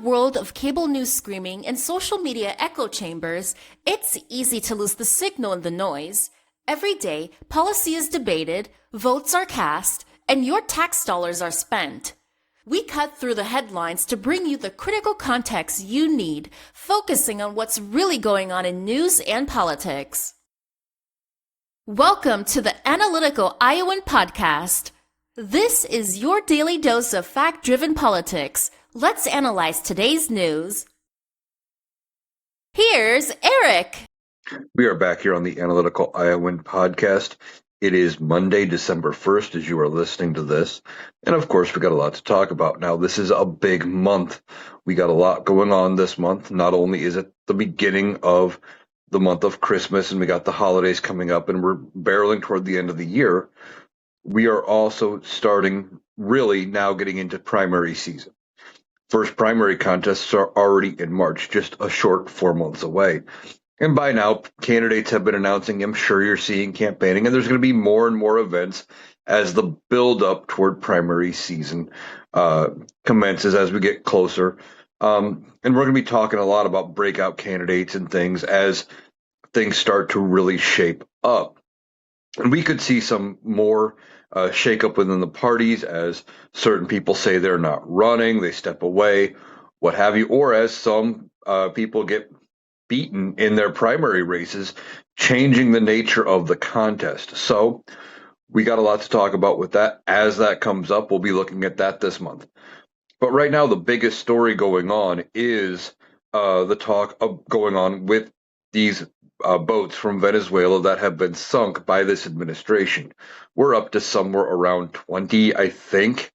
world of cable news screaming and social media echo chambers, it's easy to lose the signal in the noise. Every day, policy is debated, votes are cast, and your tax dollars are spent. We cut through the headlines to bring you the critical context you need, focusing on what's really going on in news and politics. Welcome to the Analytical Iowan Podcast. This is your daily dose of fact-driven politics. Let's analyze today's news. Here's Eric. We are back here on the Analytical Iowan Podcast. It is Monday, December 1st, as you are listening to this. And of course, we got a lot to talk about. Now, this is a big month. We got a lot going on this month. Not only is it the beginning of the month of Christmas and we got the holidays coming up and we're barreling toward the end of the year, we are also starting really now getting into primary season. First primary contests are already in March, just a short 4 months away. And by now, candidates have been announcing, I'm sure you're seeing campaigning, and there's going to be more and more events as the build-up toward primary season commences as we get closer. And we're going to be talking a lot about breakout candidates and things as things start to really shape up. And we could see some more shakeup within the parties as certain people say they're not running, they step away, what have you, or as some people get beaten in their primary races, changing the nature of the contest. So we got a lot to talk about with that. As that comes up, we'll be looking at that this month. But right now, the biggest story going on is the talk of going on with these boats from Venezuela that have been sunk by this administration. We're up to somewhere around 20, I think.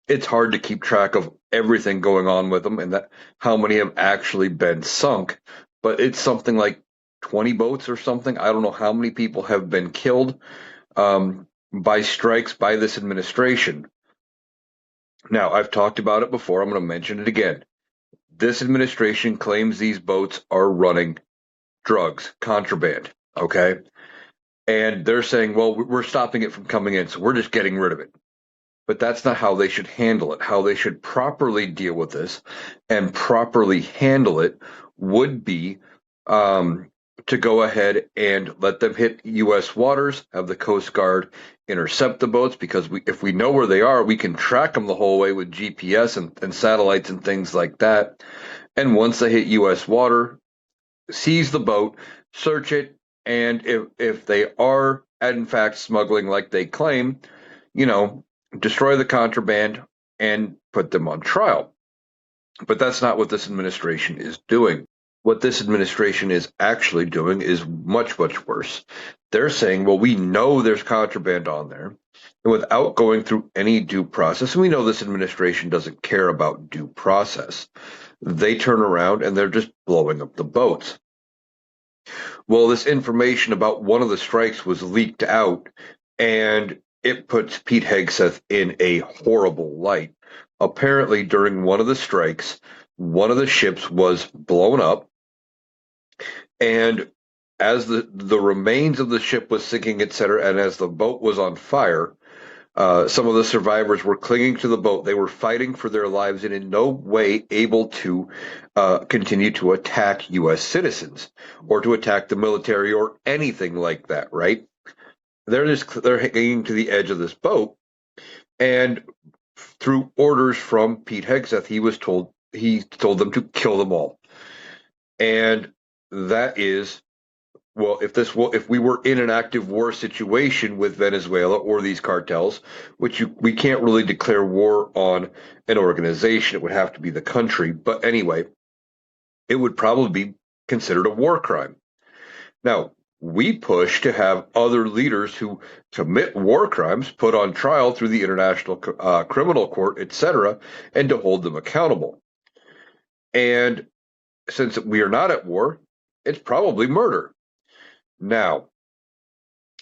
It's hard to keep track of everything going on with them and that how many have actually been sunk. But it's something like 20 boats or something. I don't know how many people have been killed by strikes by this administration. Now, I've talked about it before. I'm going to mention it again. This administration claims these boats are running drugs, contraband, okay? And they're saying, well, we're stopping it from coming in, so we're just getting rid of it. But that's not how they should handle it. How they should properly deal with this and properly handle it would be to go ahead and let them hit U.S. waters, have the Coast Guard intercept the boats, because if we know where they are, we can track them the whole way with GPS and satellites and things like that. And once they hit U.S. water, seize the boat, search it, and if they are in fact smuggling like they claim, destroy the contraband and put them on trial. But that's not what this administration is doing. What this administration is actually doing is much, much worse. They're saying, well, we know there's contraband on there, and without going through any due process, and we know this administration doesn't care about due process, they turn around and they're just blowing up the boats. Well, this information about one of the strikes was leaked out, and it puts Pete Hegseth in a horrible light. Apparently, during one of the strikes, one of the ships was blown up, and as the remains of the ship was sinking, etc., and as the boat was on fire, some of the survivors were clinging to the boat. They were fighting for their lives and in no way able to continue to attack U.S. citizens or to attack the military or anything like that, right? They're hanging to the edge of this boat, and through orders from Pete Hegseth, he told them to kill them all. And that is, well, if we were in an active war situation with Venezuela or these cartels, which we can't really declare war on an organization, it would have to be the country. But anyway, it would probably be considered a war crime. Now, we push to have other leaders who commit war crimes put on trial through the International Criminal Court, etc., and to hold them accountable. And since we are not at war, it's probably murder. Now,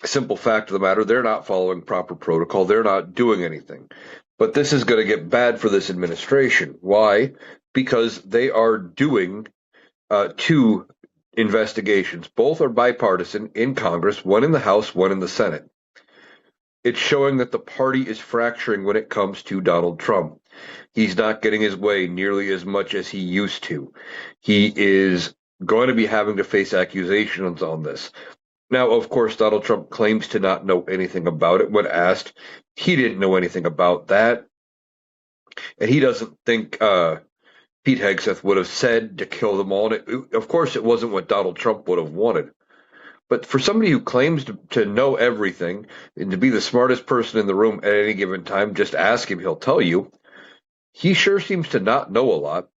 simple fact of the matter, they're not following proper protocol. They're not doing anything. But this is going to get bad for this administration. Why? Because they are doing two investigations. Both are bipartisan in Congress, one in the House, one in the Senate. It's showing that the party is fracturing when it comes to Donald Trump. He's not getting his way nearly as much as he used to. He is going to be having to face accusations on this. Now, of course, Donald Trump claims to not know anything about it. When asked, he didn't know anything about that. And he doesn't think Pete Hegseth would have said to kill them all. And of course, it wasn't what Donald Trump would have wanted. But for somebody who claims to know everything and to be the smartest person in the room at any given time, just ask him, he'll tell you. He sure seems to not know a lot.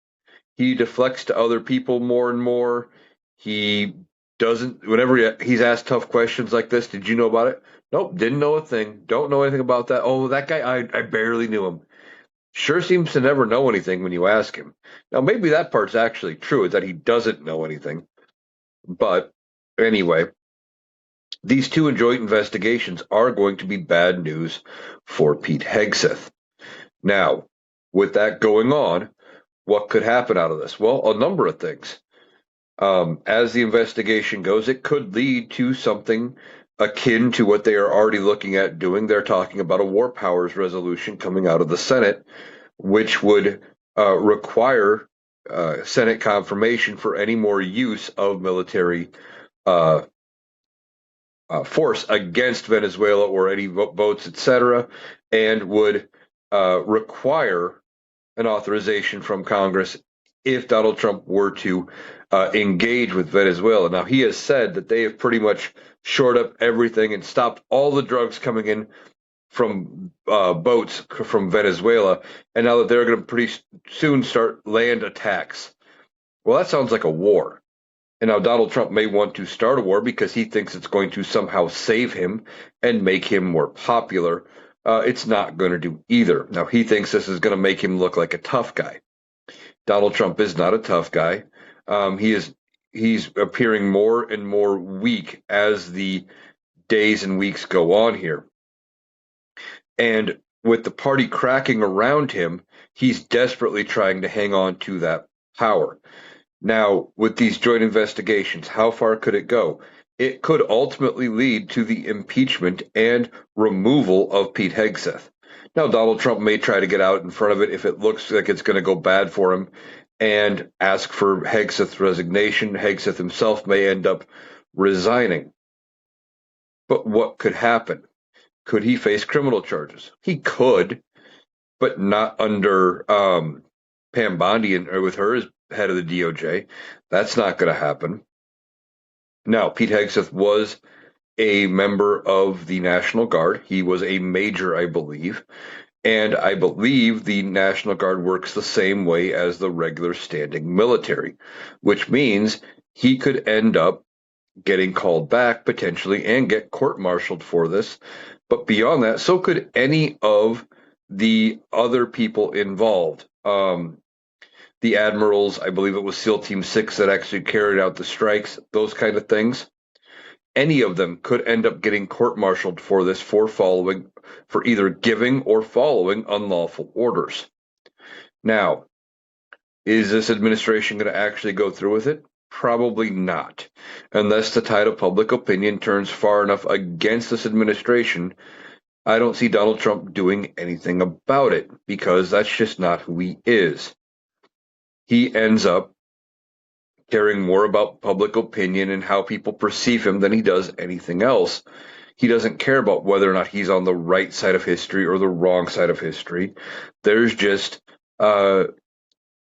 He deflects to other people more and more. He doesn't, whenever he's asked tough questions like this, did you know about it? Nope, didn't know a thing. Don't know anything about that. Oh, that guy, I barely knew him. Sure seems to never know anything when you ask him. Now, maybe that part's actually true, is that he doesn't know anything. But anyway, these two joint investigations are going to be bad news for Pete Hegseth. Now, with that going on, what could happen out of this? Well, a number of things. As the investigation goes, it could lead to something akin to what they are already looking at doing. They're talking about a war powers resolution coming out of the Senate, which would require Senate confirmation for any more use of military uh, force against Venezuela or any votes, etc., and would require an authorization from Congress if Donald Trump were to engage with Venezuela. Now, he has said that they have pretty much shored up everything and stopped all the drugs coming in from boats from Venezuela, and now that they're going to pretty soon start land attacks. Well, that sounds like a war. And now Donald Trump may want to start a war because he thinks it's going to somehow save him and make him more popular. It's not going to do either. Now, he thinks this is going to make him look like a tough guy. Donald Trump is not a tough guy. He's appearing more and more weak as the days and weeks go on here. And with the party cracking around him, he's desperately trying to hang on to that power. Now, with these joint investigations, how far could it go? It could ultimately lead to the impeachment and removal of Pete Hegseth. Now, Donald Trump may try to get out in front of it if it looks like it's going to go bad for him and ask for Hegseth's resignation. Hegseth himself may end up resigning. But what could happen? Could he face criminal charges? He could, but not under Pam Bondi or with her as head of the DOJ. That's not going to happen. Now, Pete Hegseth was a member of the National Guard. He was a major, I believe. And I believe the National Guard works the same way as the regular standing military, which means he could end up getting called back potentially and get court-martialed for this. But beyond that, so could any of the other people involved. The admirals, I believe it was SEAL Team 6 that actually carried out the strikes, those kind of things. Any of them could end up getting court-martialed for this for either giving or following unlawful orders. Now, is this administration going to actually go through with it? Probably not, unless the tide of public opinion turns far enough against this administration. I don't see Donald Trump doing anything about it because that's just not who he is. He ends up caring more about public opinion and how people perceive him than he does anything else. He doesn't care about whether or not he's on the right side of history or the wrong side of history. There's just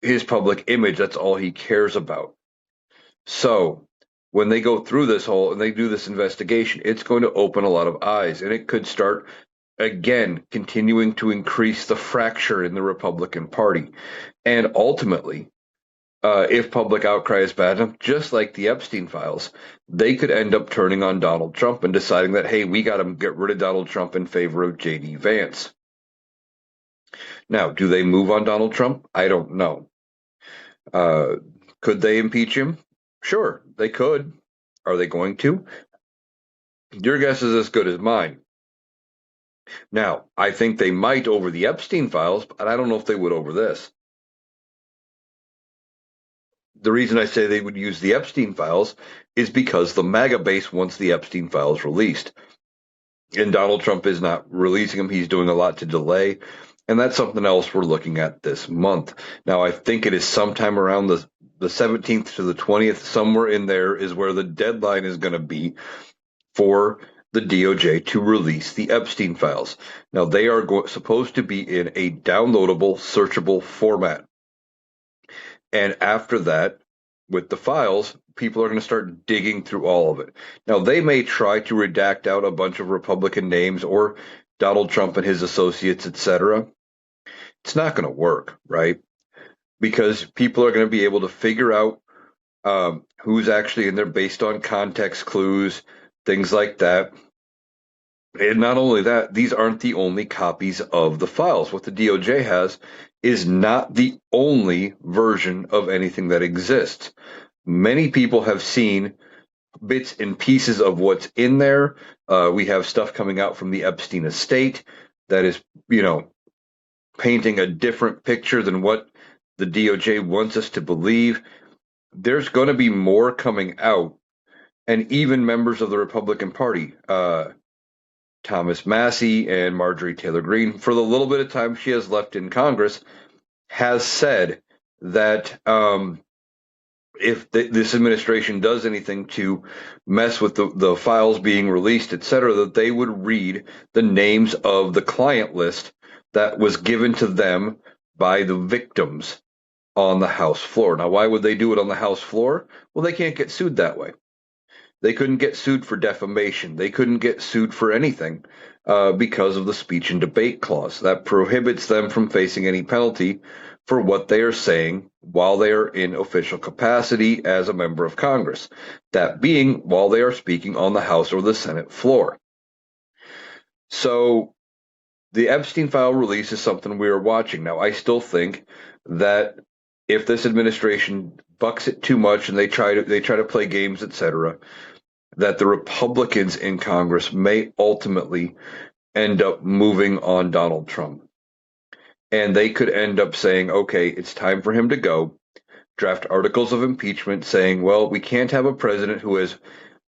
his public image. That's all he cares about. So when they go through this whole and they do this investigation, it's going to open a lot of eyes, and it could start again continuing to increase the fracture in the Republican Party. And ultimately, if public outcry is bad enough, just like the Epstein files, they could end up turning on Donald Trump and deciding that, hey, we got to get rid of Donald Trump in favor of J.D. Vance. Now, do they move on Donald Trump? I don't know. Could they impeach him? Sure, they could. Are they going to? Your guess is as good as mine. Now, I think they might over the Epstein files, but I don't know if they would over this. The reason I say they would use the Epstein files is because the MAGA base wants the Epstein files released. And Donald Trump is not releasing them. He's doing a lot to delay. And that's something else we're looking at this month. Now, I think it is sometime around the 17th to the 20th, somewhere in there is where the deadline is going to be for the DOJ to release the Epstein files. Now, they are supposed to be in a downloadable, searchable format. And after that, with the files, people are going to start digging through all of it. Now, they may try to redact out a bunch of Republican names or Donald Trump and his associates, etc. It's not going to work, right? Because people are going to be able to figure out who's actually in there based on context clues, things like that. And not only that, these aren't the only copies of the files. What the DOJ has is not the only version of anything that exists. Many people have seen bits and pieces of what's in there. We have stuff coming out from the Epstein estate that is, painting a different picture than what the DOJ wants us to believe. There's going to be more coming out, and even members of the Republican Party, Thomas Massie and Marjorie Taylor Greene, for the little bit of time she has left in Congress, has said that if this administration does anything to mess with the files being released, et cetera, that they would read the names of the client list that was given to them by the victims on the House floor. Now, why would they do it on the House floor? Well, they can't get sued that way. They couldn't get sued for defamation. They couldn't get sued for anything because of the speech and debate clause. That prohibits them from facing any penalty for what they are saying while they are in official capacity as a member of Congress. That being while they are speaking on the House or the Senate floor. So the Epstein file release is something we are watching. Now, I still think that if this administration bucks it too much and they try to play games, etc., that the Republicans in Congress may ultimately end up moving on Donald Trump. And they could end up saying, okay, it's time for him to go, draft articles of impeachment saying, well, we can't have a president who is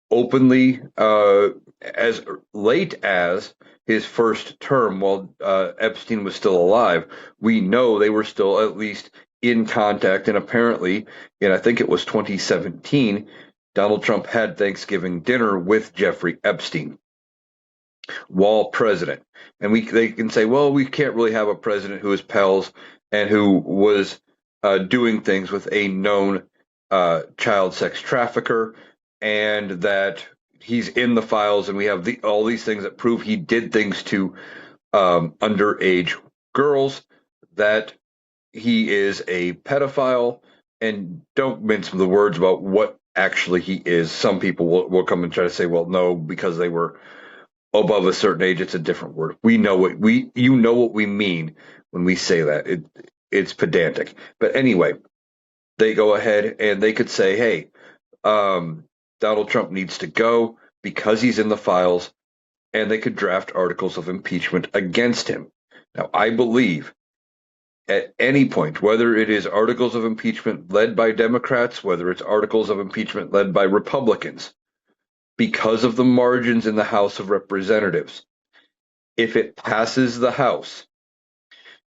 openly, as late as his first term while Epstein was still alive. We know they were still at least in contact, and apparently, I think it was 2017, Donald Trump had Thanksgiving dinner with Jeffrey Epstein while president. And they can say, well, we can't really have a president who is pals and who was doing things with a known child sex trafficker, and that he's in the files, and we have all these things that prove he did things to underage girls, that he is a pedophile, and don't mince the words about what actually he is. Some people will come and try to say, well, no, because they were above a certain age, it's a different word. You know what we mean when we say that. It's pedantic. But anyway, they go ahead and they could say, hey, Donald Trump needs to go because he's in the files, and they could draft articles of impeachment against him. Now, I believe at any point, whether it is articles of impeachment led by Democrats, whether it's articles of impeachment led by Republicans, because of the margins in the House of Representatives, if it passes the House,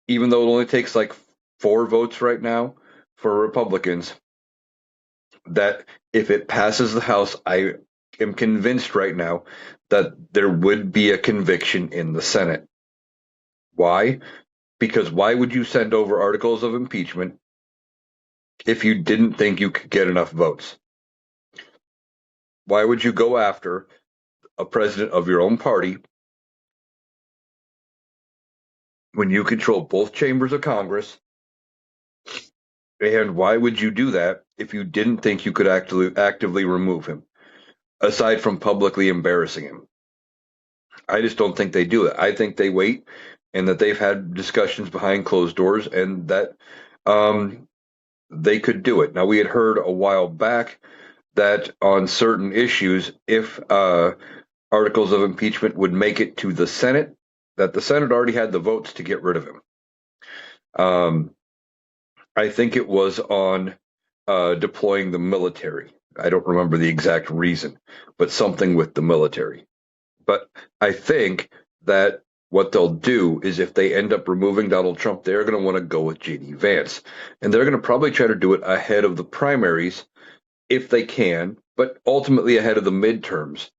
even though it only takes like 4 votes right now for Republicans, that if it passes the House, I am convinced right now that there would be a conviction in the Senate. Why? Because why would you send over articles of impeachment if you didn't think you could get enough votes? Why would you go after a president of your own party when you control both chambers of Congress? And why would you do that if you didn't think you could actively remove him, aside from publicly embarrassing him? I just don't think they do it. I think they wait, and that they've had discussions behind closed doors, and that they could do it. Now, we had heard a while back that on certain issues, if articles of impeachment would make it to the Senate, that the Senate already had the votes to get rid of him. I think it was on deploying the military. I don't remember the exact reason, but something with the military. But I think that what they'll do is if they end up removing Donald Trump, they're going to want to go with J.D. Vance. And they're going to probably try to do it ahead of the primaries if they can, but ultimately ahead of the midterms,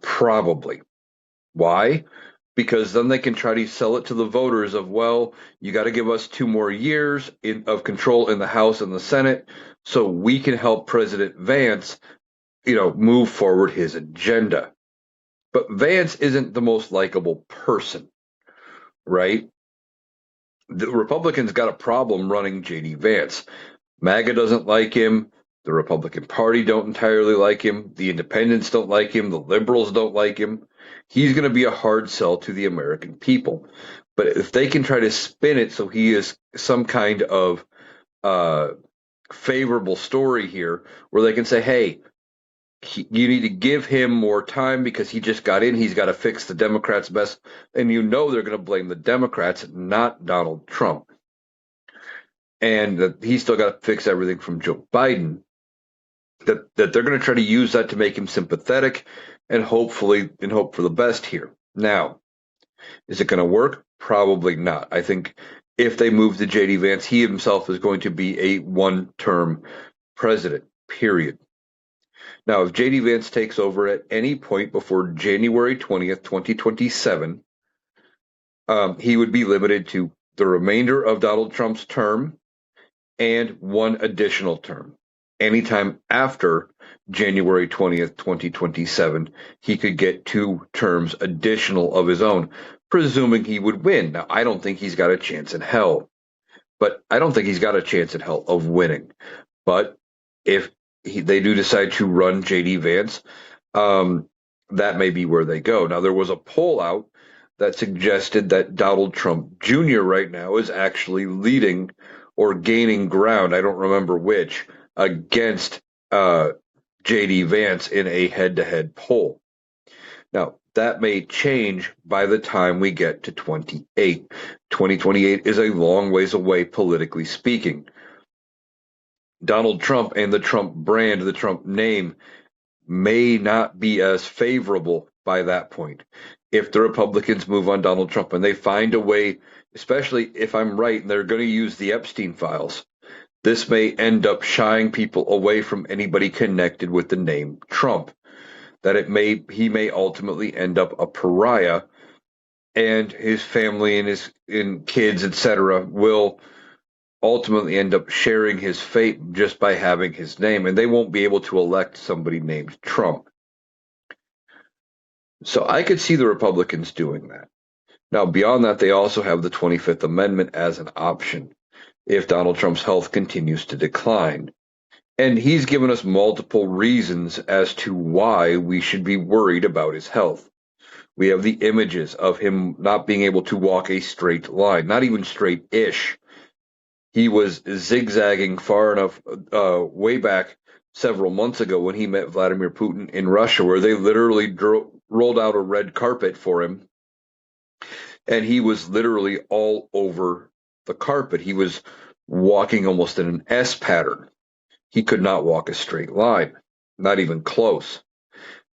probably. Why? Because then they can try to sell it to the voters of, well, you got to give us 2 more years of control in the House and the Senate so we can help President Vance, move forward his agenda. But Vance isn't the most likable person, right? The Republicans got a problem running J.D. Vance. MAGA doesn't like him. The Republican Party don't entirely like him. The independents don't like him. The liberals don't like him. He's going to be a hard sell to the American people. But if they can try to spin it so he is some kind of uh, favorable story here, where they can say, hey, you need to give him more time because he just got in. He's got to fix the Democrats' mess. And they're going to blame the Democrats, not Donald Trump. And that he's still got to fix everything from Joe Biden. That they're going to try to use that to make him sympathetic and hope for the best here. Now, is it going to work? Probably not. I think if they move to J.D. Vance, he himself is going to be a one-term president, period. Now, if J.D. Vance takes over at any point before January 20th, 2027, he would be limited to the remainder of Donald Trump's term and one additional term. Anytime after January 20th, 2027, he could get 2 terms additional of his own, presuming he would win. Now, I don't think he's got a chance in hell, but I don't think he's got a chance in hell of winning. But if they do decide to run J.D. Vance, that may be where they go. Now, there was a poll out that suggested that Donald Trump Jr. right now is actually leading or gaining ground, I don't remember which, against J.D. Vance in a head-to-head poll. Now, that may change by the time we get to 2028. 2028 is a long ways away, politically speaking. Donald Trump and the Trump brand, the Trump name, may not be as favorable by that point. If the Republicans move on Donald Trump and they find a way, especially if I'm right, and they're going to use the Epstein files, this may end up shying people away from anybody connected with the name Trump. That he may ultimately end up a pariah, and his family and his kids, etc., will ultimately end up sharing his fate just by having his name, and they won't be able to elect somebody named Trump. So I could see the Republicans doing that. Now, beyond that, they also have the 25th Amendment as an option if Donald Trump's health continues to decline. And he's given us multiple reasons as to why we should be worried about his health. We have the images of him not being able to walk a straight line, not even straight-ish. He was zigzagging far enough way back several months ago when he met Vladimir Putin in Russia, where they literally rolled out a red carpet for him. And he was literally all over the carpet. He was walking almost in an S pattern. He could not walk a straight line, not even close.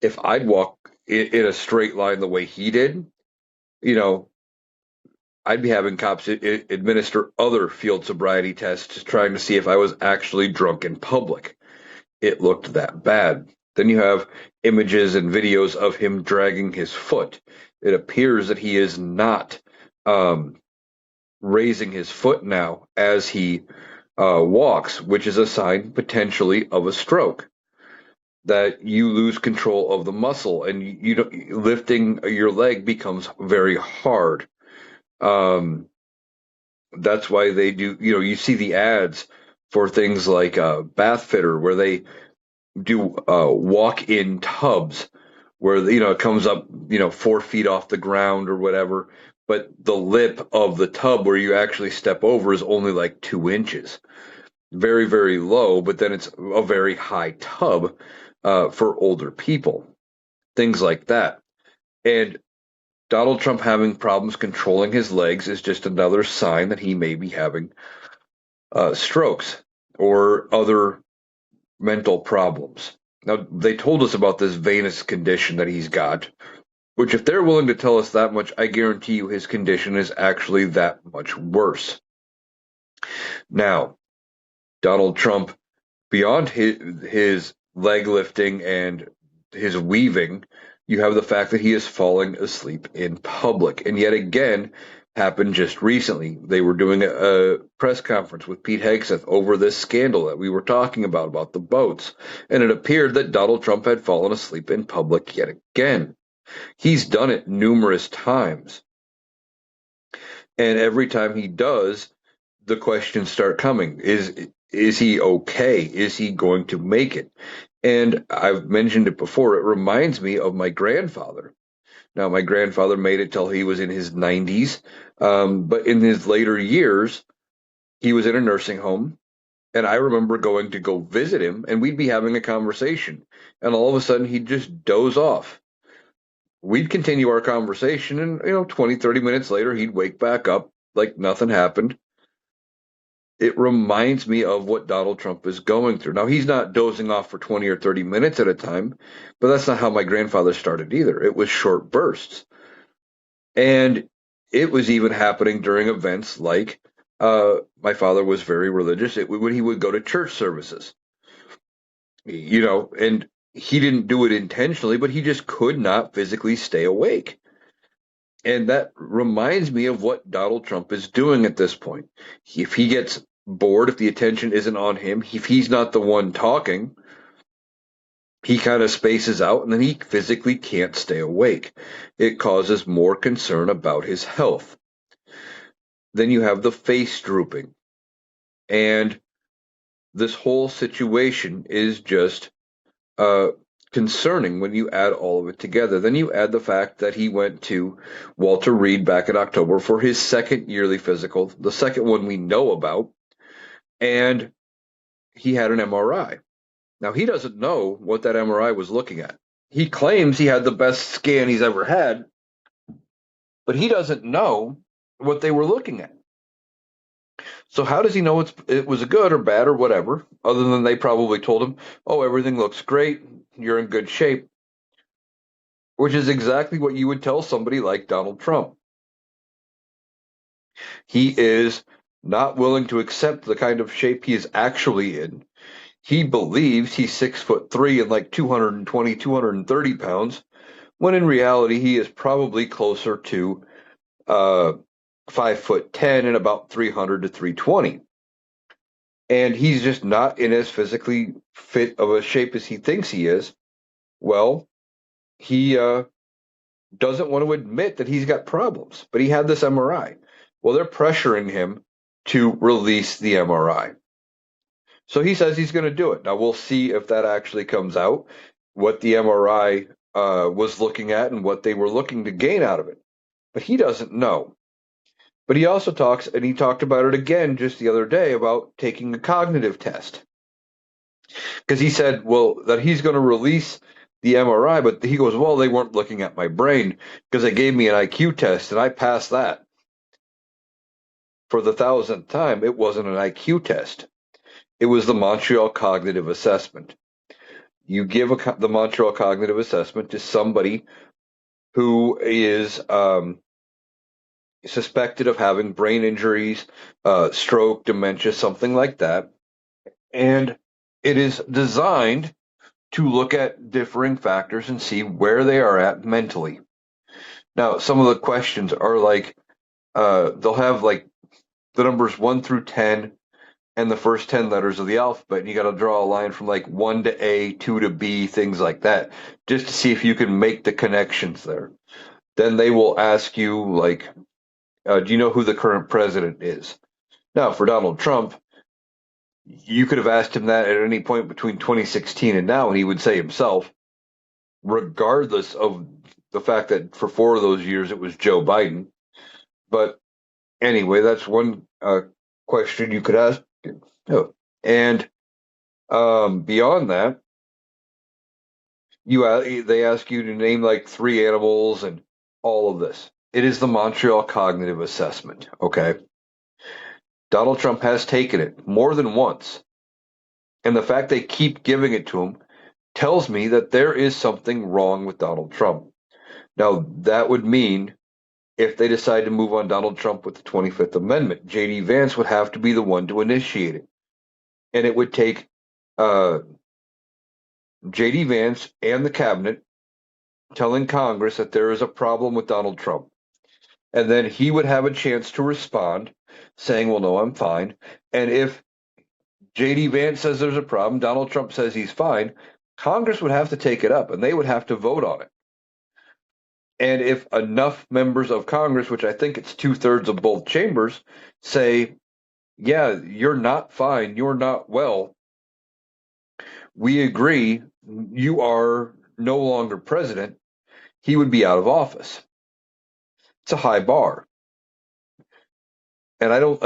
If I'd walk in a straight line the way he did, I'd be having cops administer other field sobriety tests trying to see if I was actually drunk in public. It looked that bad. Then you have images and videos of him dragging his foot. It appears that he is not raising his foot now as he walks, which is a sign potentially of a stroke. That you lose control of the muscle, and lifting your leg becomes very hard. That's why they do. You see the ads for things like Bath Fitter, where they do walk-in tubs, where it comes up 4 feet off the ground or whatever, but the lip of the tub where you actually step over is only like 2 inches, very, very low. But then it's a very high tub for older people, things like that. And Donald Trump having problems controlling his legs is just another sign that he may be having strokes or other mental problems. Now, they told us about this venous condition that he's got, Which, if they're willing to tell us that much, I guarantee you his condition is actually that much worse. Now, Donald Trump, beyond his leg lifting and his weaving, you have the fact that he is falling asleep in public. And yet again, happened just recently. They were doing a press conference with Pete Hegseth over this scandal that we were talking about the boats. And it appeared that Donald Trump had fallen asleep in public yet again. He's done it numerous times. And every time he does, the questions start coming. Is he okay? Is he going to make it? And I've mentioned it before. It reminds me of my grandfather. Now, my grandfather made it till he was in his 90s, but in his later years, he was in a nursing home. And I remember going to go visit him, and we'd be having a conversation. And all of a sudden, he'd just doze off. We'd continue our conversation, and 20, 30 minutes later, he'd wake back up like nothing happened. It reminds me of what Donald Trump is going through. Now, he's not dozing off for 20 or 30 minutes at a time, but that's not how my grandfather started either. It was short bursts. And it was even happening during events like my father was very religious. When he would go to church services, and he didn't do it intentionally, but he just could not physically stay awake. And that reminds me of what Donald Trump is doing at this point. If he gets bored, if the attention isn't on him, if he's not the one talking, he kind of spaces out and then he physically can't stay awake. It causes more concern about his health. Then you have the face drooping. And this whole situation is just concerning when you add all of it together. Then you add the fact that he went to Walter Reed back in October for his second yearly physical, the second one we know about, and he had an MRI. Now, he doesn't know what that MRI was looking at. He claims he had the best scan he's ever had, but he doesn't know what they were looking at. So how does he know it was good or bad or whatever, other than they probably told him, oh, everything looks great, you're in good shape, which is exactly what you would tell somebody like Donald Trump. He is not willing to accept the kind of shape he is actually in. He believes he's 6'3" and like 220, 230 pounds, when in reality he is probably closer to 5'10" and about 300 to 320. And he's just not in as physically fit of a shape as he thinks he is. Well, he doesn't want to admit that he's got problems, but he had this MRI. Well, they're pressuring him to release the MRI. So he says he's going to do it. Now, we'll see if that actually comes out, what the MRI was looking at and what they were looking to gain out of it. But he doesn't know. But he also talks, and he talked about it again just the other day, about taking a cognitive test. Because he said, well, that he's going to release the MRI, but he goes, well, they weren't looking at my brain because they gave me an IQ test and I passed that. For the 1,000th time, it wasn't an IQ test. It was the Montreal Cognitive Assessment. You give the Montreal Cognitive Assessment to somebody who is suspected of having brain injuries, stroke, dementia, something like that. And it is designed to look at differing factors and see where they are at mentally. Now, some of the questions are like, they'll have like the numbers 1 through 10 and the first 10 letters of the alphabet. And you got to draw a line from like 1 to A, 2 to B, things like that, just to see if you can make the connections there. Then they will ask you, like, do you know who the current president is? Now, for Donald Trump, you could have asked him that at any point between 2016 and now, and he would say himself, regardless of the fact that for 4 of those years it was Joe Biden. But anyway, that's one question you could ask. Oh. And beyond that, they ask you to name like 3 animals and all of this. It is the Montreal Cognitive Assessment, okay? Donald Trump has taken it more than once. And the fact they keep giving it to him tells me that there is something wrong with Donald Trump. Now, that would mean if they decide to move on Donald Trump with the 25th Amendment, J.D. Vance would have to be the one to initiate it. And it would take J.D. Vance and the cabinet telling Congress that there is a problem with Donald Trump. And then he would have a chance to respond saying, well, no, I'm fine. And if J.D. Vance says there's a problem, Donald Trump says he's fine, Congress would have to take it up and they would have to vote on it. And if enough members of Congress, which I think it's 2/3 of both chambers, say, yeah, you're not fine, you're not well, we agree, you are no longer president, he would be out of office. It's a high bar. And I don't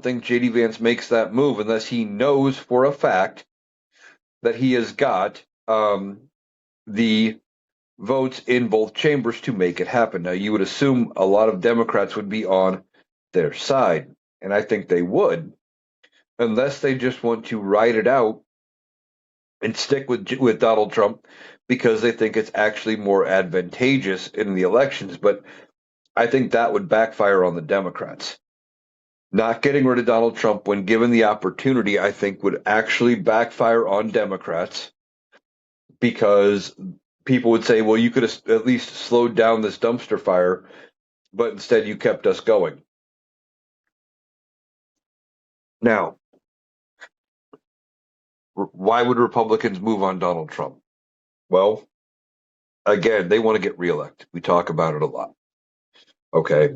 think JD Vance makes that move unless he knows for a fact that he has got the votes in both chambers to make it happen. Now, you would assume a lot of Democrats would be on their side, and I think they would, unless they just want to ride it out and stick with Donald Trump because they think it's actually more advantageous in the elections. But I think that would backfire on the Democrats. Not getting rid of Donald Trump when given the opportunity, I think, would actually backfire on Democrats because people would say, well, you could have at least slowed down this dumpster fire, but instead you kept us going. Now, why would Republicans move on Donald Trump? Well, again, they want to get reelected. We talk about it a lot. Okay.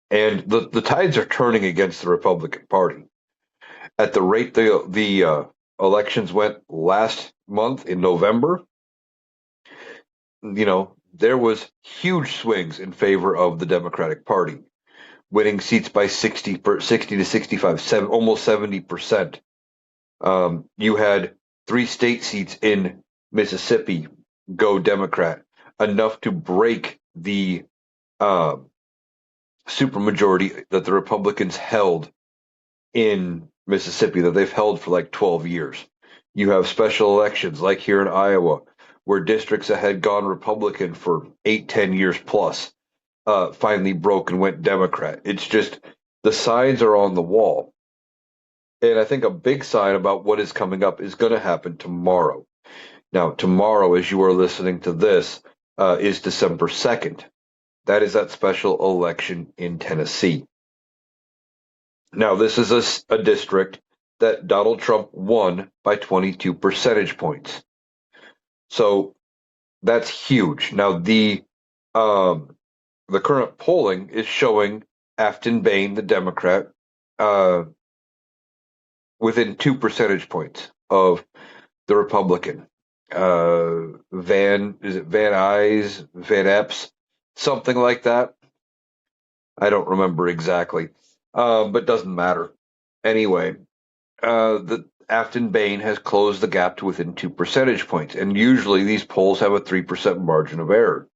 And the tides are turning against the Republican Party. At the rate the elections went last month in November, there was huge swings in favor of the Democratic Party, winning seats by 60 to 65, almost 70%. You had 3 state seats in Mississippi go Democrat, enough to break the supermajority that the Republicans held in Mississippi, that they've held for like 12 years. You have special elections like here in Iowa, where districts that had gone Republican for 8-10 years plus finally broke and went Democrat. It's just the signs are on the wall. And I think a big sign about what is coming up is going to happen tomorrow. Now, tomorrow, as you are listening to this, is December 2nd. That is that special election in Tennessee. Now, this is a district that Donald Trump won by 22 percentage points. So that's huge. Now, the current polling is showing Afton Bain, the Democrat, within 2 percentage points of the Republican. Van Epps, something like that. I don't remember exactly, but doesn't matter. Anyway, the Afton Bain has closed the gap to within 2 percentage points, and usually these polls have a 3% margin of error,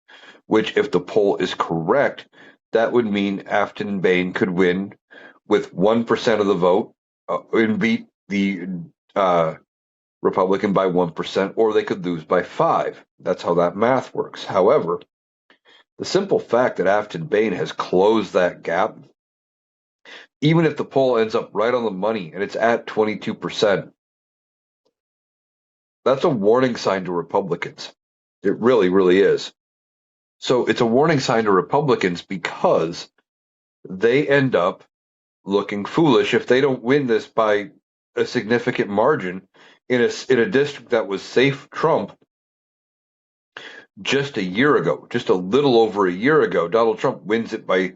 which, if the poll is correct, that would mean Afton Bain could win with 1% of the vote and beat the Republican by 1%, or they could lose by 5%. That's how that math works. However, the simple fact that Afton Bain has closed that gap, even if the poll ends up right on the money and it's at 22%, that's a warning sign to Republicans. It really, really is. So it's a warning sign to Republicans because they end up looking foolish if they don't win this by a significant margin in a district that was safe Trump just a year ago, just a little over a year ago. Donald Trump wins it by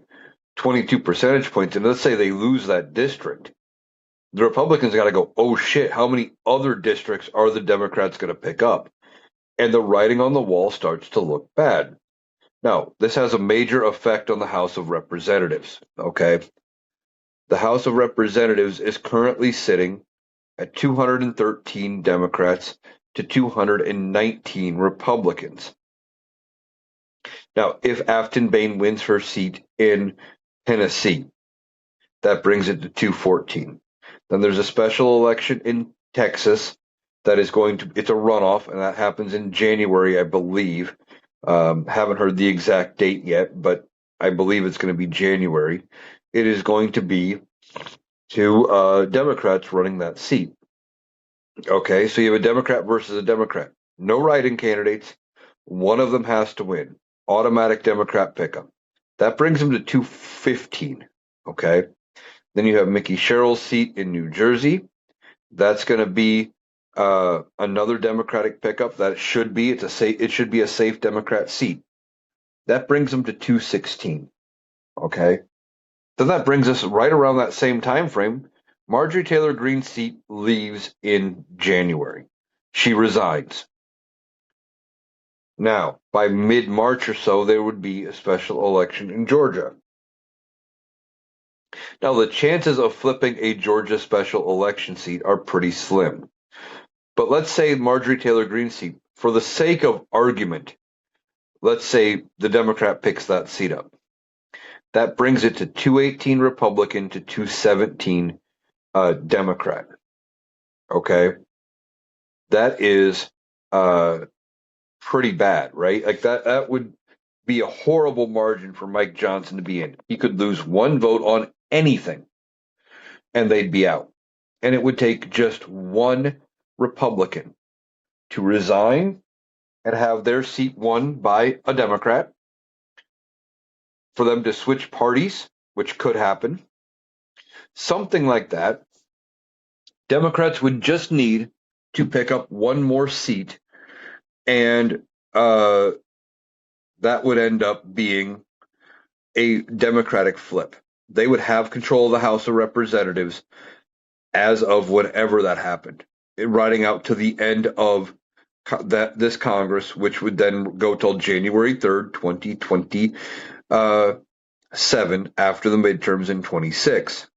22 percentage points, and let's say they lose that district. The Republicans got to go, oh shit, how many other districts are the Democrats going to pick up? And the writing on the wall starts to look bad. Now, this has a major effect on the House of Representatives, okay? The House of Representatives is currently sitting at 213 Democrats to 219 Republicans. Now, if Afton Bain wins her seat in Tennessee, that brings it to 214. Then there's a special election in Texas that is it's a runoff, and that happens in January, I believe. Haven't heard the exact date yet, but I believe it's going to be January. It is going to be two Democrats running that seat. Okay, so you have a Democrat versus a Democrat. No write-in candidates. One of them has to win. Automatic Democrat pickup. That brings them to 215. Okay. Then you have Mickey Sherrill's seat in New Jersey. That's going to be another Democratic pickup. It should be a safe Democrat seat. That brings them to 216. Okay. Then that brings us right around that same time frame. Marjorie Taylor Greene's seat leaves in January. She resigns. Now, by mid-March or so, there would be a special election in Georgia. Now, the chances of flipping a Georgia special election seat are pretty slim. But let's say Marjorie Taylor Greene's seat, for the sake of argument, let's say the Democrat picks that seat up. That brings it to 218 Republican to 217 Democrat. Okay. That is pretty bad, right? Like that would be a horrible margin for Mike Johnson to be in. He could lose one vote on anything and they'd be out. And it would take just one Republican to resign and have their seat won by a Democrat, for them to switch parties, which could happen. Something like that. Democrats would just need to pick up one more seat, and that would end up being a Democratic flip. They would have control of the House of Representatives as of whenever that happened, riding out to the end of this Congress, which would then go till January 3rd, 2027, after the midterms in 26.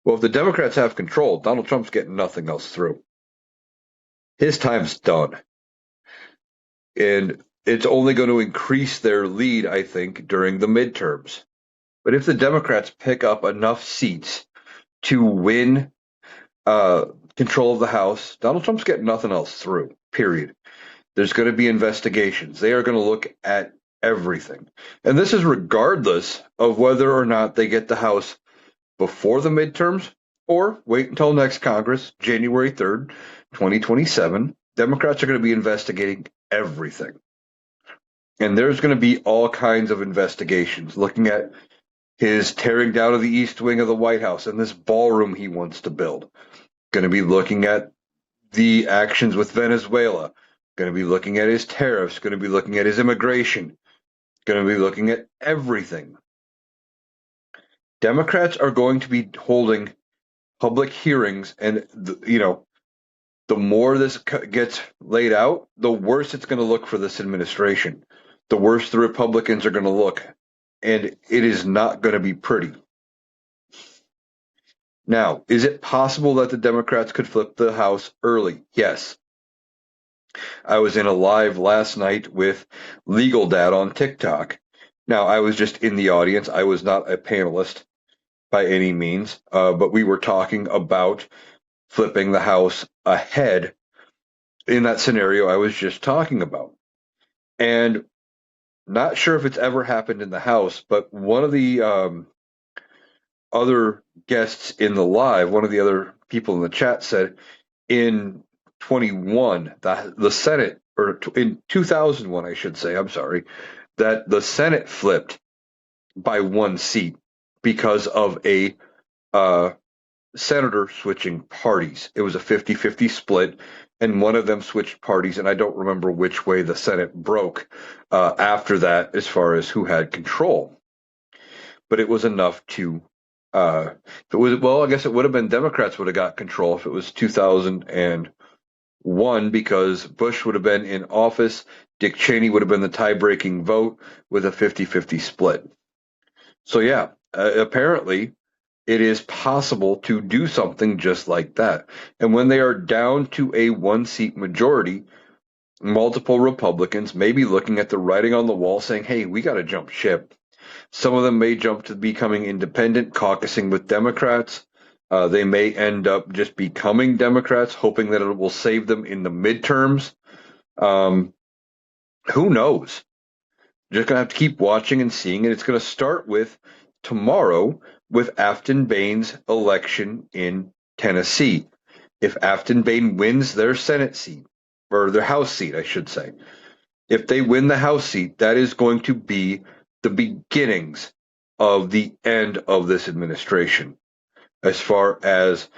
Well, if the Democrats have control, Donald Trump's getting nothing else through. His time's done. And it's only going to increase their lead, I think, during the midterms. But if the Democrats pick up enough seats to win control of the House, Donald Trump's getting nothing else through, period. There's going to be investigations. They are going to look at everything. And this is regardless of whether or not they get the House before the midterms or wait until next Congress, January 3rd, 2027. Democrats are going to be investigating everything. And there's going to be all kinds of investigations looking at his tearing down of the East Wing of the White House and this ballroom he wants to build. Going to be looking at the actions with Venezuela. Going to be looking at his tariffs. Going to be looking at his immigration. Going to be looking at everything. Democrats are going to be holding public hearings, and the more this gets laid out, the worse it's going to look for this administration. The worse the Republicans are going to look, and it is not going to be pretty. Now, is it possible that the Democrats could flip the House early? Yes. I was in a live last night with Legal Dad on TikTok. Now, I was just in the audience. I was not a panelist by any means, but we were talking about flipping the House ahead in that scenario I was just talking about. And not sure if it's ever happened in the House, but one of the other guests in the live, one of the other people in the chat said in 21, the Senate, or in 2001, I should say, I'm sorry, that the Senate flipped by one seat because of a senator switching parties. It was a 50-50 split, and one of them switched parties, and I don't remember which way the Senate broke after that as far as who had control. But it was enough to, I guess it would have been Democrats would have got control if it was 2001, because Bush would have been in office, Dick Cheney would have been the tie-breaking vote with a 50-50 split. So yeah, apparently it is possible to do something just like that. And when they are down to a one-seat majority, multiple Republicans may be looking at the writing on the wall saying, hey, we got to jump ship. Some of them may jump to becoming independent, caucusing with Democrats. They may end up just becoming Democrats, hoping that it will save them in the midterms. Who knows? Just gonna have to keep watching and seeing, and it's gonna start with tomorrow with Afton Bain's election in Tennessee. If Afton Bain wins their Senate seat, or their House seat, I should say, if they win the House seat, that is going to be the beginnings of the end of this administration. As far as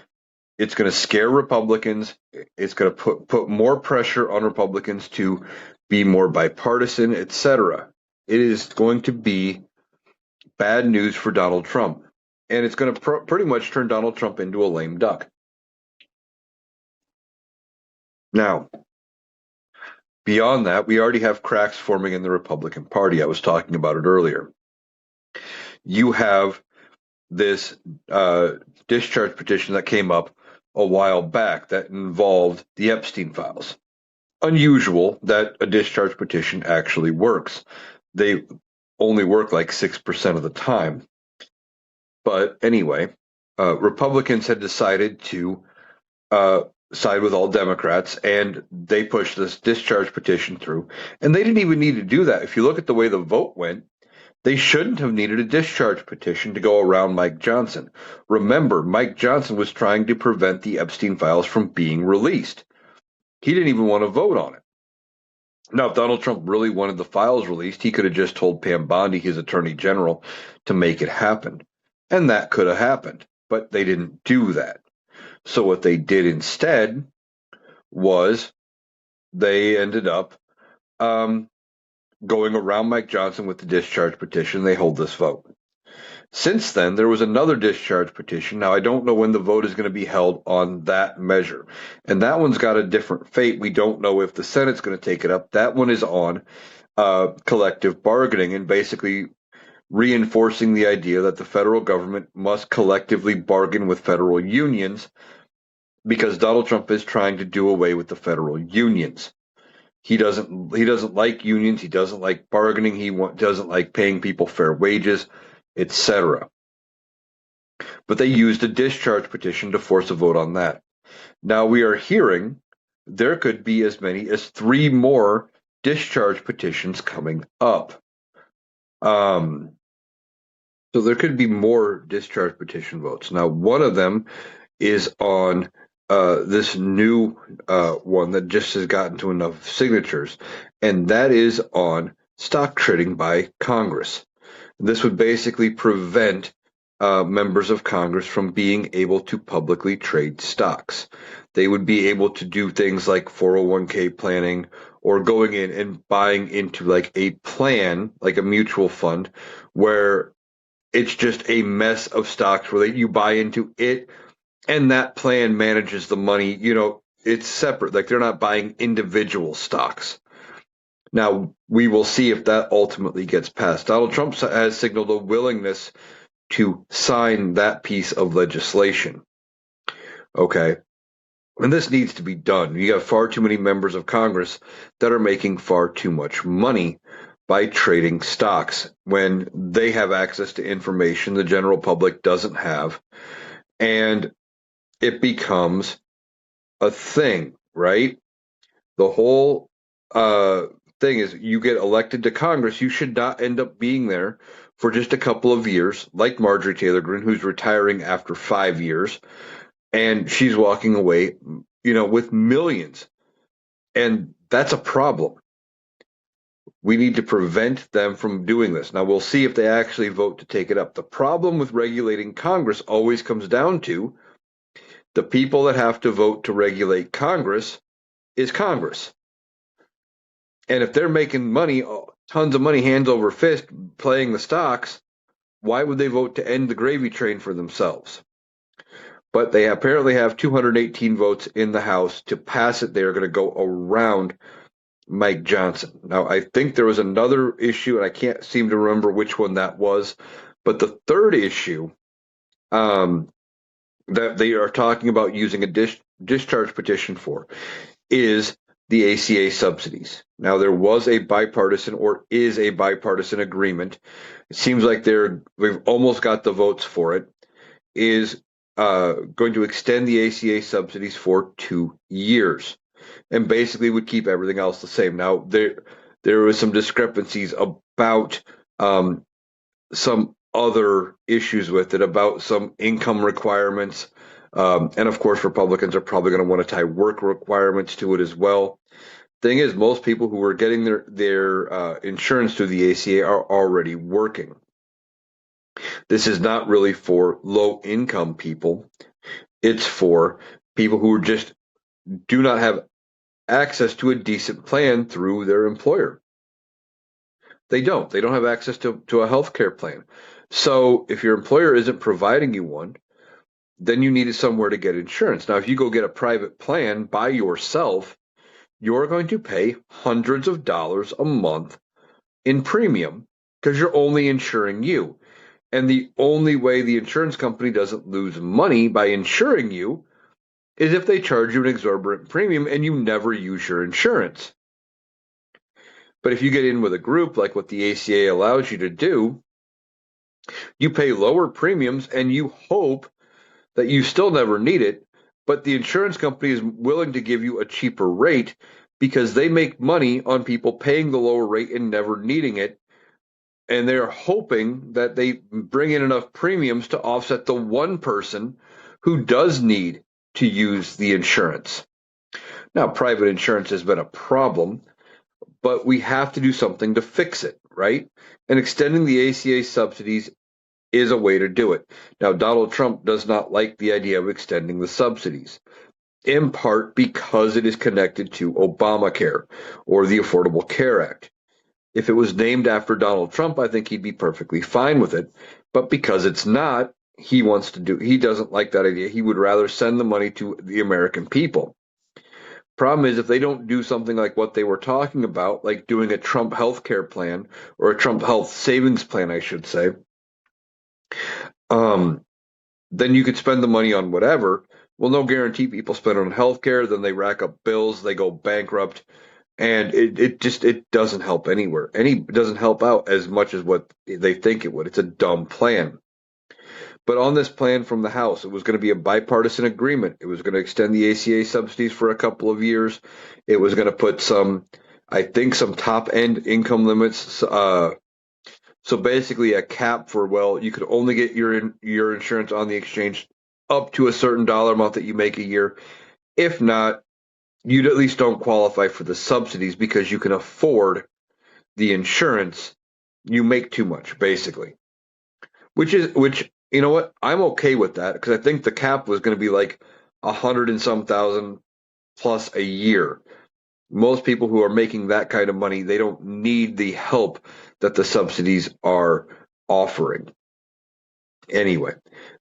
it's going to scare Republicans, it's going to put more pressure on Republicans to be more bipartisan, etc. It is going to be bad news for Donald Trump, and it's going to pretty much turn Donald Trump into a lame duck. Now, beyond that, we already have cracks forming in the Republican Party. I was talking about it earlier. You have this discharge petition that came up a while back that involved the Epstein files. Unusual that a discharge petition actually works. They only work like 6% of the time. But anyway, Republicans had decided to side with all Democrats, and they pushed this discharge petition through. And they didn't even need to do that. If you look at the way the vote went, they shouldn't have needed a discharge petition to go around Mike Johnson. Remember, Mike Johnson was trying to prevent the Epstein files from being released. He didn't even want to vote on it. Now, if Donald Trump really wanted the files released, he could have just told Pam Bondi, his attorney general, to make it happen. And that could have happened, but they didn't do that. So what they did instead was they ended up going around Mike Johnson with the discharge petition. They hold this vote. Since then, there was another discharge petition. Now, I don't know when the vote is going to be held on that measure. And that one's got a different fate. We don't know if the Senate's going to take it up. That one is on collective bargaining and basically reinforcing the idea that the federal government must collectively bargain with federal unions because Donald Trump is trying to do away with the federal unions. He doesn't like unions. He doesn't like bargaining. He doesn't like paying people fair wages, etc. But they used a discharge petition to force a vote on that. Now we are hearing there could be as many as 3 more discharge petitions coming up. So there could be more discharge petition votes. Now, one of them is on this new one that just has gotten to enough signatures, and that is on stock trading by Congress. This would basically prevent members of Congress from being able to publicly trade stocks. They would be able to do things like 401k planning or going in and buying into like a plan, like a mutual fund, where it's just a mess of stocks where you buy into it and that plan manages the money. It's separate. Like they're not buying individual stocks. Now, we will see if that ultimately gets passed. Donald Trump has signaled a willingness to sign that piece of legislation. Okay. And this needs to be done. You have far too many members of Congress that are making far too much money by trading stocks when they have access to information the general public doesn't have. And it becomes a thing, right? The whole thing is you get elected to Congress, you should not end up being there for just a couple of years, like Marjorie Taylor Greene, who's retiring after 5 years, and she's walking away, with millions. And that's a problem. We need to prevent them from doing this. Now, we'll see if they actually vote to take it up. The problem with regulating Congress always comes down to the people that have to vote to regulate Congress is Congress. And if they're making money, tons of money, hands over fist, playing the stocks, why would they vote to end the gravy train for themselves? But they apparently have 218 votes in the House to pass it. They're going to go around Mike Johnson. Now, I think there was another issue, and I can't seem to remember which one that was. But the third issue that they are talking about using a discharge petition for is the ACA subsidies. Now, there was a bipartisan or is a bipartisan agreement. It seems like we've almost got the votes for it, is going to extend the ACA subsidies for 2 years and basically would keep everything else the same. Now, There was some discrepancies about some other issues with it, about some income requirements. And of course, Republicans are probably going to want to tie work requirements to it as well. Thing is, most people who are getting their insurance through the ACA are already working. This is not really for low income people. It's for people who just do not have access to a decent plan through their employer. They don't. They don't have access to a health care plan. So if your employer isn't providing you one, then you need somewhere to get insurance. Now, if you go get a private plan by yourself, you're going to pay hundreds of dollars a month in premium because you're only insuring you. And the only way the insurance company doesn't lose money by insuring you is if they charge you an exorbitant premium and you never use your insurance. But if you get in with a group like what the ACA allows you to do, you pay lower premiums and you hope that you still never need it, but the insurance company is willing to give you a cheaper rate because they make money on people paying the lower rate and never needing it. And they're hoping that they bring in enough premiums to offset the one person who does need to use the insurance. Now, private insurance has been a problem, but we have to do something to fix it, right? And extending the ACA subsidies is a way to do it. Now, Donald Trump does not like the idea of extending the subsidies, in part because it is connected to Obamacare or the Affordable Care Act. If it was named after Donald Trump, I think he'd be perfectly fine with it. But because it's not, he doesn't like that idea. He would rather send the money to the American people. Problem is, if they don't do something like what they were talking about, like doing a Trump healthcare plan or a Trump health savings plan, I should say, then you could spend the money on whatever. Well, no guarantee people spend it on healthcare, then they rack up bills, they go bankrupt, and it doesn't help anywhere. It doesn't help out as much as what they think it would. It's a dumb plan. But on this plan from the House, it was going to be a bipartisan agreement. It was going to extend the ACA subsidies for a couple of years. It was going to put I think, some top end income limits. So basically, a cap for, well, you could only get your insurance on the exchange up to a certain dollar amount that you make a year. If not, you at least don't qualify for the subsidies because you can afford the insurance. You make too much, basically. Which you know what? I'm okay with that because I think the cap was going to be like 100 and some thousand plus a year. Most people who are making that kind of money, they don't need the help that the subsidies are offering. Anyway,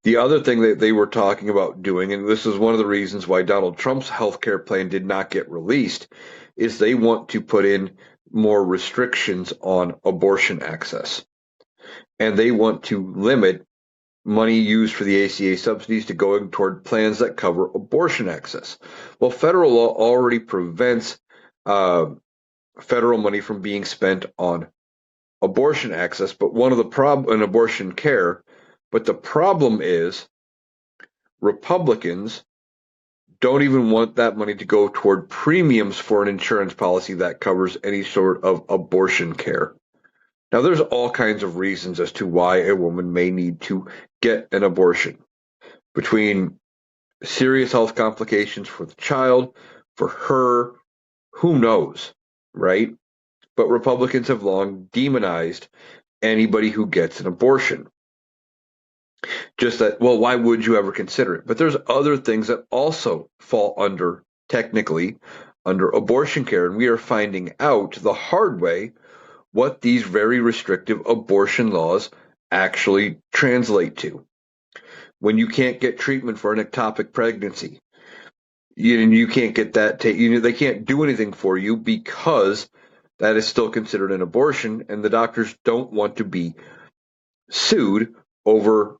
the other thing that they were talking about doing, and this is one of the reasons why Donald Trump's health care plan did not get released, is they want to put in more restrictions on abortion access. And they want to limit money used for the ACA subsidies to going toward plans that cover abortion access. Well, federal law already prevents federal money from being spent on abortion access, but in abortion care. But the problem is Republicans don't even want that money to go toward premiums for an insurance policy that covers any sort of abortion care. Now, there's all kinds of reasons as to why a woman may need to get an abortion, between serious health complications for the child, for her, who knows, right? But Republicans have long demonized anybody who gets an abortion. Just that, well, why would you ever consider it? But there's other things that also fall technically, under abortion care. And we are finding out the hard way what these very restrictive abortion laws actually translate to. When you can't get treatment for an ectopic pregnancy, you can't get that. They can't do anything for you because that is still considered an abortion, and the doctors don't want to be sued over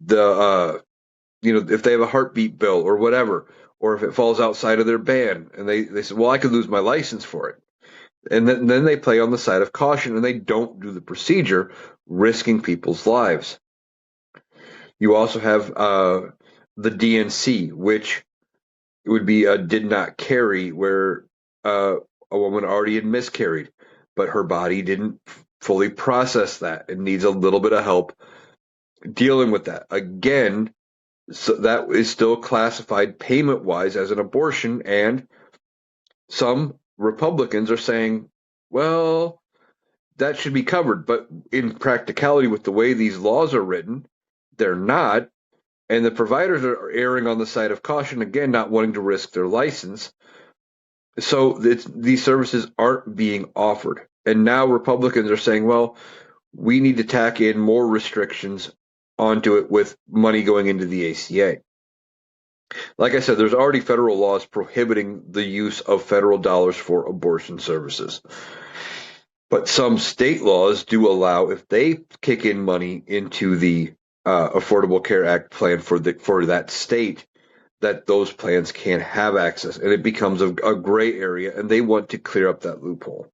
if they have a heartbeat bill or whatever, or if it falls outside of their ban, and they say, well, I could lose my license for it. And then they play on the side of caution and they don't do the procedure, risking people's lives. You also have the DNC, which would be a did not carry, where a woman already had miscarried, but her body didn't fully process that and needs a little bit of help dealing with that. Again, so that is still classified payment wise as an abortion, and some Republicans are saying, well, that should be covered. But in practicality, with the way these laws are written, they're not. And the providers are erring on the side of caution, again, not wanting to risk their license. So these services aren't being offered. And now Republicans are saying, well, we need to tack in more restrictions onto it with money going into the ACA. Like I said, there's already federal laws prohibiting the use of federal dollars for abortion services. But some state laws do allow, if they kick in money into the Affordable Care Act plan for that state, that those plans can have access, and it becomes a gray area, and they want to clear up that loophole.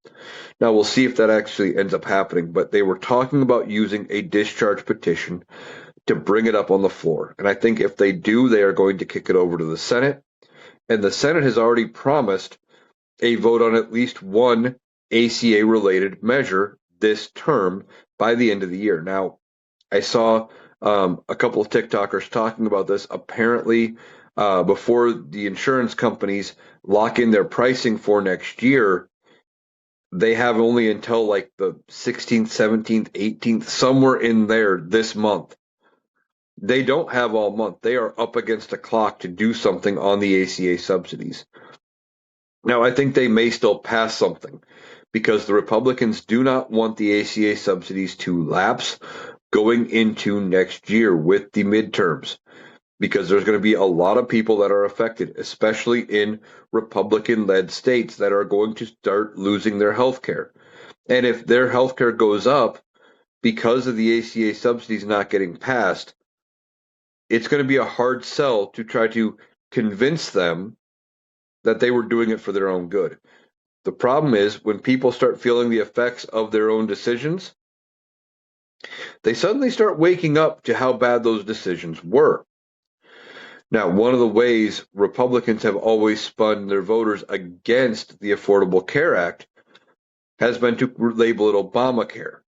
Now we'll see if that actually ends up happening, but they were talking about using a discharge petition to bring it up on the floor. And I think if they do, they are going to kick it over to the Senate, and the Senate has already promised a vote on at least one ACA related measure this term by the end of the year. Now, I saw a couple of TikTokers talking about this. Apparently, before the insurance companies lock in their pricing for next year, they have only until like the 16th, 17th, 18th, somewhere in there this month. They don't have all month. They are up against a clock to do something on the ACA subsidies. Now, I think they may still pass something because the Republicans do not want the ACA subsidies to lapse going into next year with the midterms, because there's going to be a lot of people that are affected, especially in Republican-led states that are going to start losing their health care. And if their health care goes up because of the ACA subsidies not getting passed, it's going to be a hard sell to try to convince them that they were doing it for their own good. The problem is when people start feeling the effects of their own decisions, they suddenly start waking up to how bad those decisions were. Now, one of the ways Republicans have always spun their voters against the Affordable Care Act has been to label it Obamacare.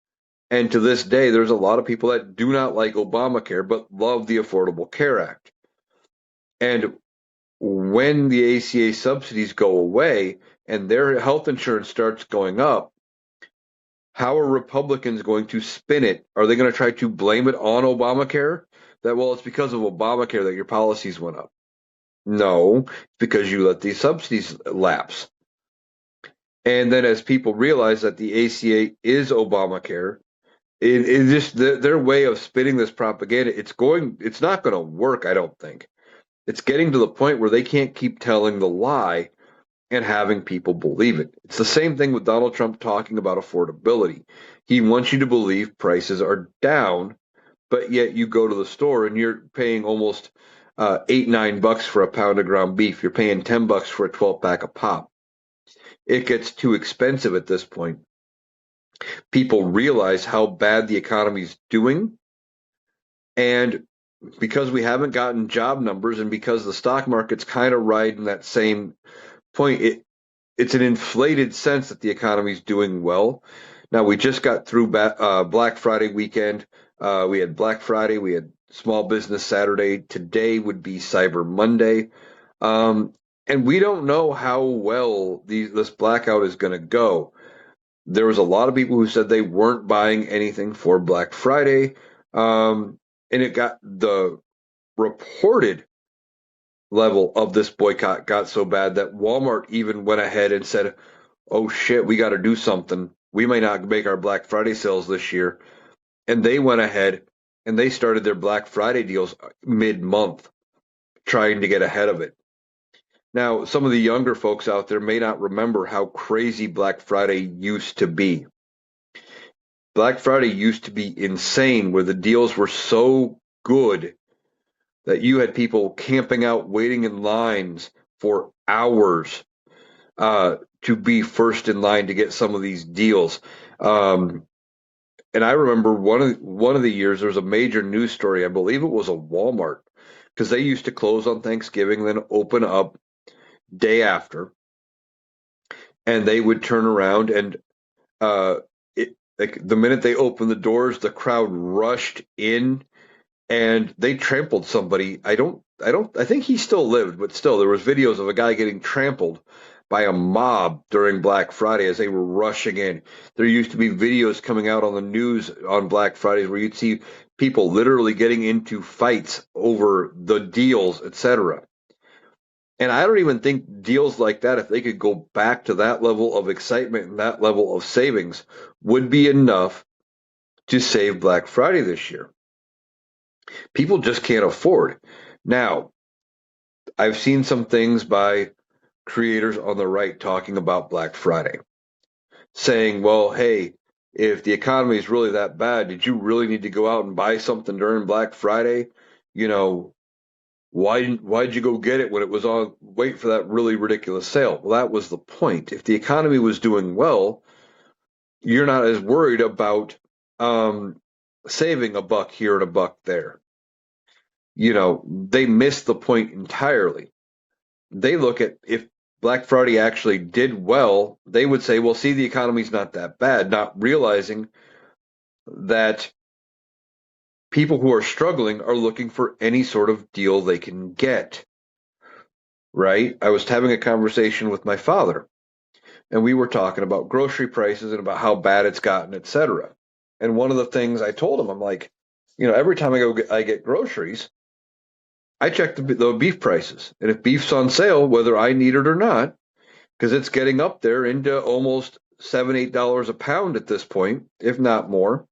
And to this day, there's a lot of people that do not like Obamacare but love the Affordable Care Act. And when the ACA subsidies go away and their health insurance starts going up, how are Republicans going to spin it? Are they going to try to blame it on Obamacare? That, well, it's because of Obamacare that your policies went up. No, because you let these subsidies lapse. And then as people realize that the ACA is Obamacare, it just their way of spinning this propaganda, it's not going to work, I don't think. It's getting to the point where they can't keep telling the lie and having people believe it. It's the same thing with Donald Trump talking about affordability. He wants you to believe prices are down, but yet you go to the store and you're paying almost $8-9 for a pound of ground beef. You're paying $10 for a 12 pack of pop. It gets too expensive at this point. People realize how bad the economy's doing, and because we haven't gotten job numbers and because the stock market's kind of riding that same point, it's an inflated sense that the economy's doing well. Now, we just got through Black Friday weekend. We had Black Friday, we had Small Business Saturday. Today would be Cyber Monday. And we don't know how well this blackout is going to go. There was a lot of people who said they weren't buying anything for Black Friday. And it got the reported level of this boycott got so bad that Walmart even went ahead and said, oh shit, we got to do something. We may not make our Black Friday sales this year. And they went ahead and they started their Black Friday deals mid-month, trying to get ahead of it. Now, some of the younger folks out there may not remember how crazy Black Friday used to be. Black Friday used to be insane, where the deals were so good that you had people camping out, waiting in lines for hours to be first in line to get some of these deals. And I remember one of the years there was a major news story. I believe it was a Walmart, because they used to close on Thanksgiving, then open up day after, and they would turn around and Uh, like the minute they opened the doors, the crowd rushed in and they trampled somebody. I think he still lived, but still, there was videos of a guy getting trampled by a mob during Black Friday as they were rushing in. There used to be videos coming out on the news on Black Fridays where you'd see people literally getting into fights over the deals, etc. And I don't even think deals like that, if they could go back to that level of excitement and that level of savings, would be enough to save Black Friday this year. People just can't afford. Now, I've seen some things by creators on the right talking about Black Friday, saying, well, hey, if the economy is really that bad, did you really need to go out and buy something during Black Friday? You know, why'd you go get it when it was on wait for that really ridiculous sale? Well, that was the point. If the economy was doing well, you're not as worried about um, saving a buck here and a buck there. They missed the point entirely. They look at if Black Friday actually did well, they would say, well, see, the economy's not that bad, not realizing that people who are struggling are looking for any sort of deal they can get, right? I was having a conversation with my father, and we were talking about grocery prices and about how bad it's gotten, etc. And one of the things I told him, I'm like, every time I get groceries, I check the beef prices, and if beef's on sale, whether I need it or not, because it's getting up there into almost $7, $8 a pound at this point, if not more.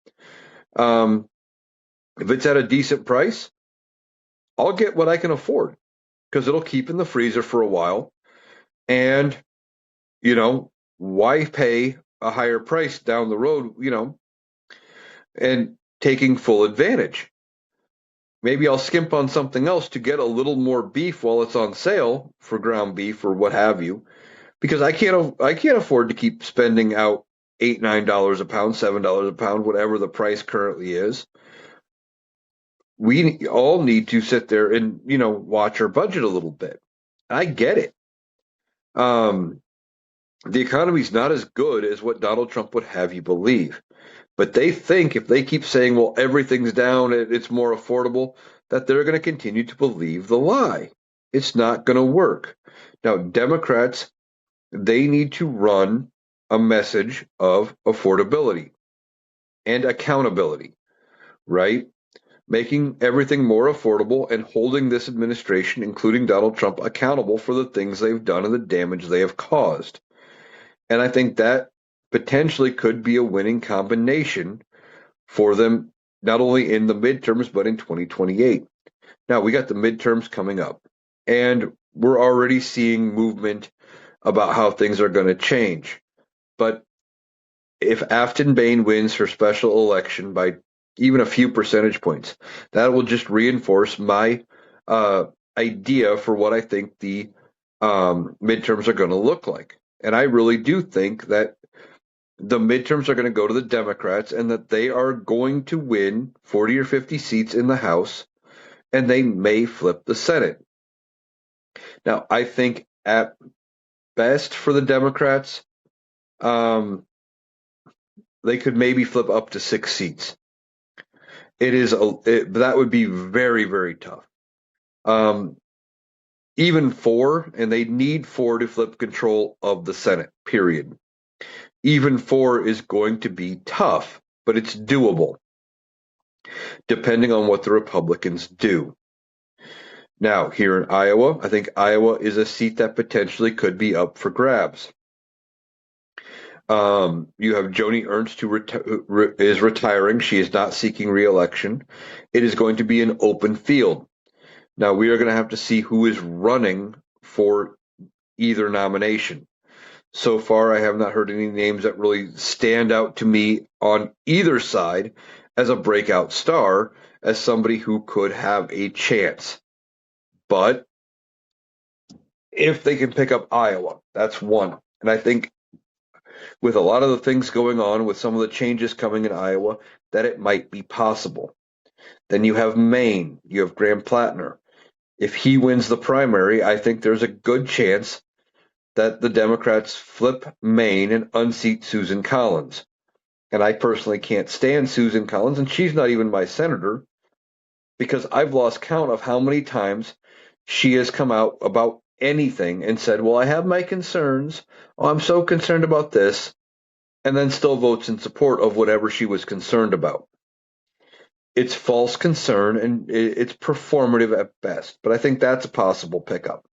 Um, if it's at a decent price, I'll get what I can afford because it'll keep in the freezer for a while. And, why pay a higher price down the road, and taking full advantage? Maybe I'll skimp on something else to get a little more beef while it's on sale for ground beef or what have you, because I can't afford to keep spending out $8, $9 a pound, $7 a pound, whatever the price currently is. We all need to sit there and watch our budget a little bit. I get it. Um, the economy's not as good as what Donald Trump would have you believe, but they think if they keep saying, "Well, everything's down, it's more affordable," that they're going to continue to believe the lie. It's not going to work. Now, Democrats, they need to run a message of affordability and accountability, right? Making everything more affordable and holding this administration, including Donald Trump, accountable for the things they've done and the damage they have caused. And I think that potentially could be a winning combination for them, not only in the midterms, but in 2028. Now, we got the midterms coming up, and we're already seeing movement about how things are going to change. But if Afton Bain wins her special election by even a few percentage points, that will just reinforce my idea for what I think the midterms are going to look like. And I really do think that the midterms are going to go to the Democrats and that they are going to win 40 or 50 seats in the House and they may flip the Senate. Now, I think at best for the Democrats, um, they could maybe flip up to 6 seats. That would be very, very tough. Um, even 4, and they need 4 to flip control of the Senate, period. Even 4 is going to be tough, but it's doable, depending on what the Republicans do. Now, here in Iowa, I think Iowa is a seat that potentially could be up for grabs. You have Joni Ernst, who is retiring. She is not seeking re-election. It is going to be an open field. Now, we are going to have to see who is running for either nomination. So far, I have not heard any names that really stand out to me on either side as a breakout star, as somebody who could have a chance. But if they can pick up Iowa, that's one. And I think with a lot of the things going on, with some of the changes coming in Iowa, that it might be possible. Then you have Maine, you have Graham Plattner. If he wins the primary, I think there's a good chance that the Democrats flip Maine and unseat Susan Collins. And I personally can't stand Susan Collins, and she's not even my senator, because I've lost count of how many times she has come out about anything and said, well, I have my concerns. Oh, I'm so concerned about this. And then still votes in support of whatever she was concerned about. It's false concern and it's performative at best, but I think that's a possible pickup.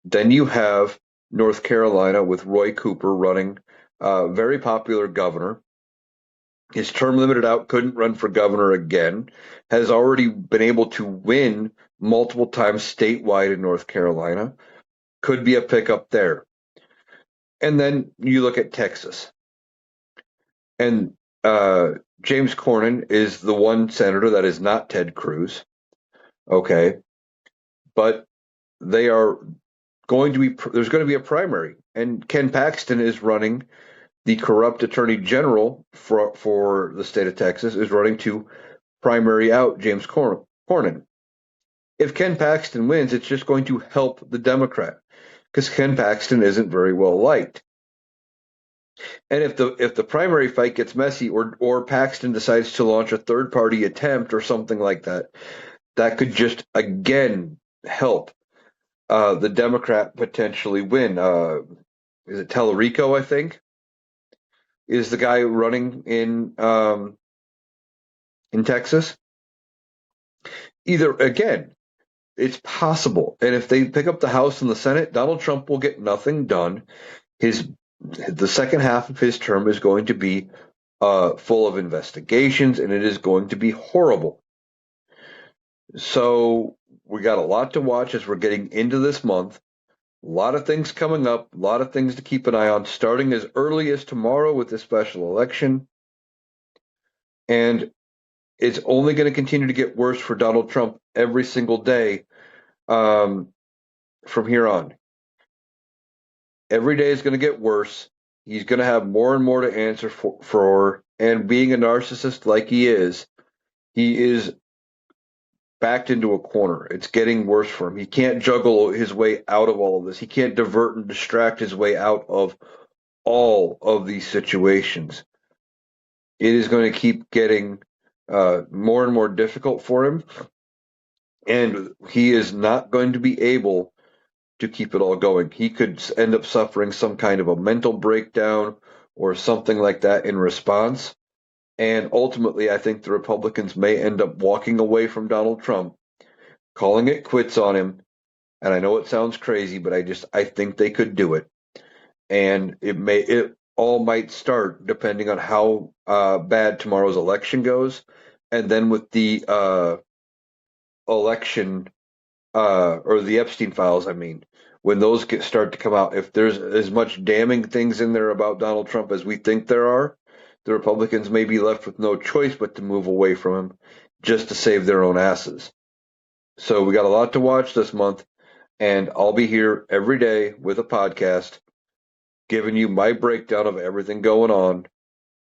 Then you have North Carolina with Roy Cooper running, very popular governor. His term limited out, couldn't run for governor again, has already been able to win multiple times statewide in North Carolina. Could be a pickup there. And then you look at Texas. And James Cornyn is the one senator that is not Ted Cruz. Okay. But they are going to be, there's going to be a primary. And Ken Paxton is running, the corrupt attorney general for the state of Texas is running to primary out James Cornyn. If Ken Paxton wins, it's just going to help the Democrat because Ken Paxton isn't very well liked. And if the primary fight gets messy or Paxton decides to launch a third party attempt or something like that, that could just again help the Democrat potentially win. Is it Tellerico, I think, is the guy running in Texas? Either again, it's possible. And if they pick up the House and the Senate, Donald Trump will get nothing done. The second half of his term is going to be full of investigations, and it is going to be horrible. So we got a lot to watch as we're getting into this month. A lot of things coming up, a lot of things to keep an eye on, starting as early as tomorrow with the special election. And it's only going to continue to get worse for Donald Trump every single day from here on. Every day is going to get worse. He's going to have more and more to answer for. And being a narcissist like he is backed into a corner. It's getting worse for him. He can't juggle his way out of all of this. He can't divert and distract his way out of all of these situations. It is going to keep getting more and more difficult for him. And he is not going to be able to keep it all going. He could end up suffering some kind of a mental breakdown or something like that in response. And ultimately, I think the Republicans may end up walking away from Donald Trump, calling it quits on him. And I know it sounds crazy, but I think they could do it. And it all might start depending on how bad tomorrow's election goes. And then with the election or the Epstein files, I mean, when those start to come out, if there's as much damning things in there about Donald Trump as we think there are, the Republicans may be left with no choice but to move away from him just to save their own asses. So we got a lot to watch this month, and I'll be here every day with a podcast giving you my breakdown of everything going on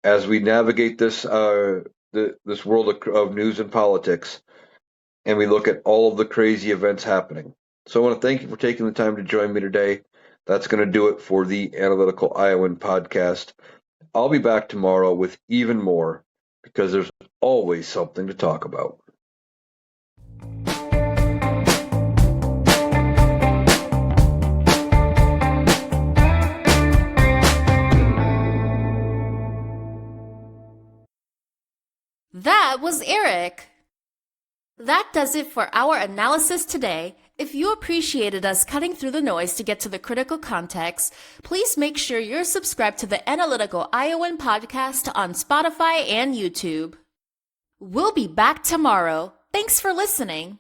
as we navigate this this world of news and politics, and we look at all of the crazy events happening. So I want to thank you for taking the time to join me today. That's going to do it for the Analytical Iowan podcast. I'll be back tomorrow with even more because there's always something to talk about. That was Eric. That does it for our analysis today. If you appreciated us cutting through the noise to get to the critical context, please make sure you're subscribed to the Analytical Iowan podcast on Spotify and YouTube. We'll be back tomorrow. Thanks for listening.